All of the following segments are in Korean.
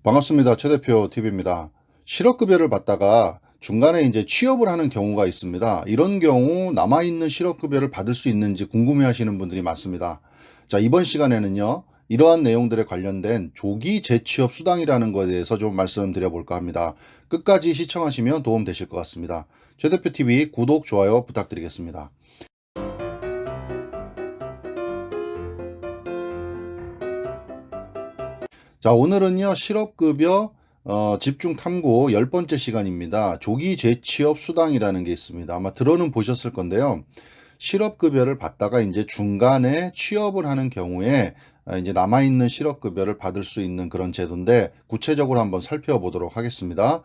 반갑습니다. 최 대표 TV입니다. 실업급여를 받다가 중간에 이제 취업을 하는 경우가 있습니다. 이런 경우 남아있는 실업급여를 받을 수 있는지 궁금해 하시는 분들이 많습니다. 자, 이번 시간에는요, 이러한 내용들에 관련된 조기 재취업 수당이라는 것에 대해서 좀 말씀드려 볼까 합니다. 끝까지 시청하시면 도움 되실 것 같습니다. 최 대표 TV 구독, 좋아요 부탁드리겠습니다. 자, 오늘은요, 실업급여 집중 탐구 10번째 시간입니다. 조기 재취업 수당이라는 게 있습니다. 아마 들어는 보셨을 건데요. 실업급여를 받다가 이제 중간에 취업을 하는 경우에 이제 남아있는 실업급여를 받을 수 있는 그런 제도인데, 구체적으로 한번 살펴보도록 하겠습니다.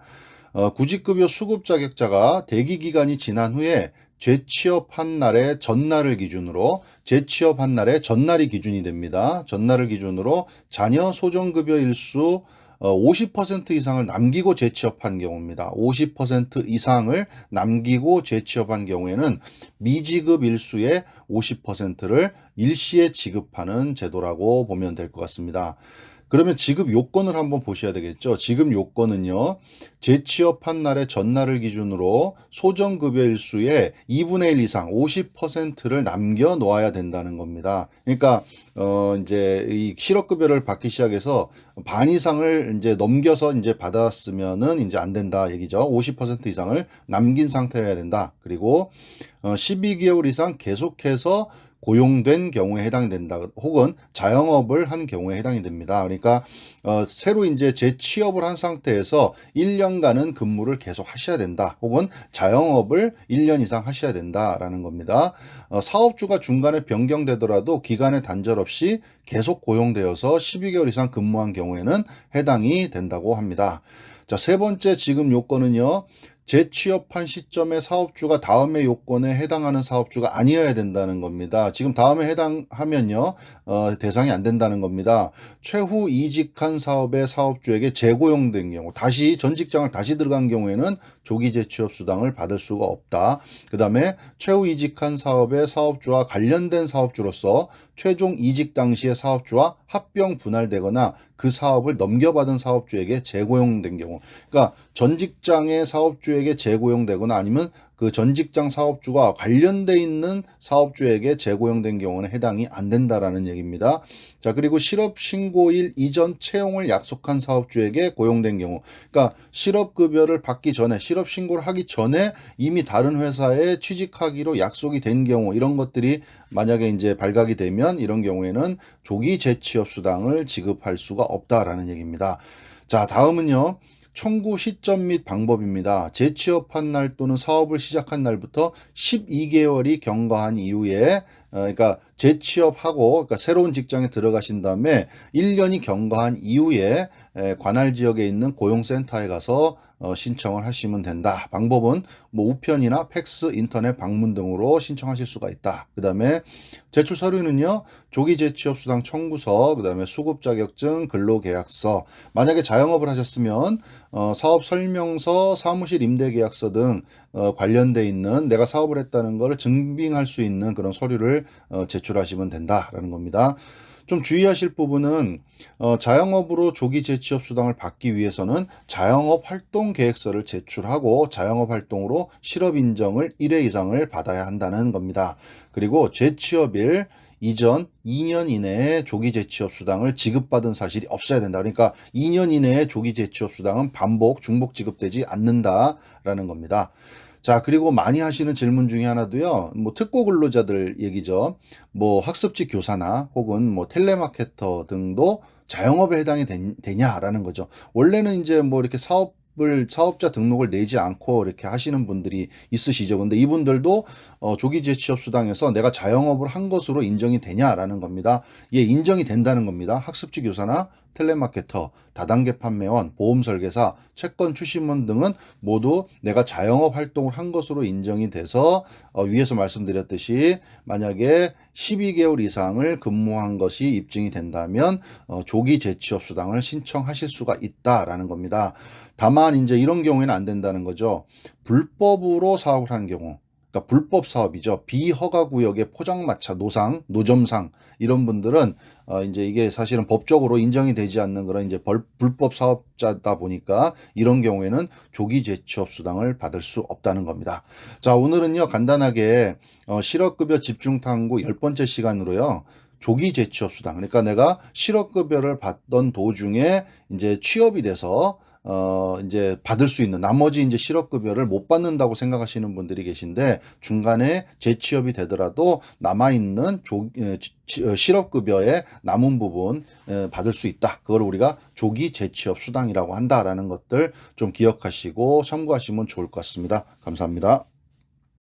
구직급여 수급 자격자가 대기 기간이 지난 후에 재취업한 날의 전날을 기준으로, 재취업한 날의 전날이 기준이 됩니다. 전날을 기준으로 자녀 소정급여 일수 50% 이상을 남기고 재취업한 경우입니다. 50% 이상을 남기고 재취업한 경우에는 미지급 일수의 50%를 일시에 지급하는 제도라고 보면 될 것 같습니다. 그러면 지급 요건을 한번 보셔야 되겠죠. 지급 요건은요, 재취업한 날의 전날을 기준으로 소정급여 일수의 2분의 1 이상 50%를 남겨 놓아야 된다는 겁니다. 그러니까 이제 이 실업급여를 받기 시작해서 반 이상을 이제 넘겨서 이제 받았으면은 이제 안 된다 얘기죠. 50% 이상을 남긴 상태여야 된다. 그리고 12개월 이상 계속해서 고용된 경우에 해당이 된다. 혹은 자영업을 한 경우에 해당이 됩니다. 그러니까 새로 이제 재취업을 한 상태에서 1년간은 근무를 계속 하셔야 된다. 혹은 자영업을 1년 이상 하셔야 된다라는 겁니다. 사업주가 중간에 변경되더라도 기간에 단절 없이 계속 고용되어서 12개월 이상 근무한 경우에는 해당이 된다고 합니다. 자, 세 번째 지급 요건은요, 재취업한 시점에 사업주가 다음의 요건에 해당하는 사업주가 아니어야 된다는 겁니다. 지금 다음에 해당하면요, 대상이 안 된다는 겁니다. 최후 이직한 사업의 사업주에게 재고용된 경우, 다시 전 직장을 다시 들어간 경우에는 조기 재취업 수당을 받을 수가 없다. 그 다음에 최후 이직한 사업의 사업주와 관련된 사업주로서 최종 이직 당시의 사업주와 합병 분할되거나 그 사업을 넘겨받은 사업주에게 재고용된 경우, 그러니까 전 직장의 사업주에게 재고용되거나 아니면 그 전 직장 사업주가 관련돼 있는 사업주에게 재고용된 경우는 해당이 안 된다라는 얘기입니다. 자, 그리고 실업 신고일 이전 채용을 약속한 사업주에게 고용된 경우, 그러니까 실업급여를 받기 전에, 실업 신고를 하기 전에 이미 다른 회사에 취직하기로 약속이 된 경우, 이런 것들이 만약에 이제 발각이 되면 이런 경우에는 조기 재취업 수당을 지급할 수가 없다라는 얘기입니다. 자, 다음은요, 청구 시점 및 방법입니다. 재취업한 날 또는 사업을 시작한 날부터 12개월이 경과한 이후에, 그러니까 재취업하고, 그러니까 새로운 직장에 들어가신 다음에 1년이 경과한 이후에 관할 지역에 있는 고용센터에 가서 신청을 하시면 된다. 방법은 뭐 우편이나 팩스, 인터넷 방문 등으로 신청하실 수가 있다. 그 다음에 제출 서류는요, 조기 재취업 수당 청구서, 그 다음에 수급 자격증, 근로계약서, 만약에 자영업을 하셨으면 사업 설명서, 사무실 임대 계약서 등 관련돼 있는 내가 사업을 했다는 것을 증빙할 수 있는 그런 서류를 제출하시면 된다라는 겁니다. 좀 주의하실 부분은 자영업으로 조기 재취업 수당을 받기 위해서는 자영업 활동 계획서를 제출하고 자영업 활동으로 실업 인정을 1회 이상을 받아야 한다는 겁니다. 그리고 재취업일 이전 2년 이내에 조기 재취업 수당을 지급받은 사실이 없어야 된다. 그러니까 2년 이내에 조기 재취업 수당은 반복, 중복 지급되지 않는다라는 겁니다. 자, 그리고 많이 하시는 질문 중에 하나도요, 뭐 특고 근로자들 얘기죠. 뭐 학습지 교사나 혹은 뭐 텔레마케터 등도 자영업에 해당이 되냐라는 거죠. 원래는 이제 뭐 이렇게 사업자 등록을 내지 않고 이렇게 하시는 분들이 있으시죠. 근데 이분들도 조기 재취업 수당에서 내가 자영업을 한 것으로 인정이 되냐라는 겁니다. 예, 인정이 된다는 겁니다. 학습지 교사나 텔레마케터, 다단계 판매원, 보험 설계사, 채권 출신원 등은 모두 내가 자영업 활동을 한 것으로 인정이 돼서 위에서 말씀드렸듯이 만약에 12개월 이상을 근무한 것이 입증이 된다면 조기 재취업 수당을 신청하실 수가 있다라는 겁니다. 다만 이제 이런 경우에는 안 된다는 거죠. 불법으로 사업을 한 경우, 그러니까 불법 사업이죠. 비허가 구역의 포장마차 노상, 노점상 이런 분들은 이제 이게 사실은 법적으로 인정이 되지 않는 그런 이제 불법 사업자다 보니까 이런 경우에는 조기 재취업 수당을 받을 수 없다는 겁니다. 자, 오늘은요 간단하게 실업급여 집중탐구 10번째 시간으로요. 조기 재취업 수당. 그러니까 내가 실업급여를 받던 도중에 이제 취업이 돼서 이제 받을 수 있는 나머지 이제 실업급여를 못 받는다고 생각하시는 분들이 계신데 중간에 재취업이 되더라도 남아있는 실업급여의 남은 부분 받을 수 있다. 그걸 우리가 조기 재취업 수당이라고 한다라는 것들 좀 기억하시고 참고하시면 좋을 것 같습니다. 감사합니다.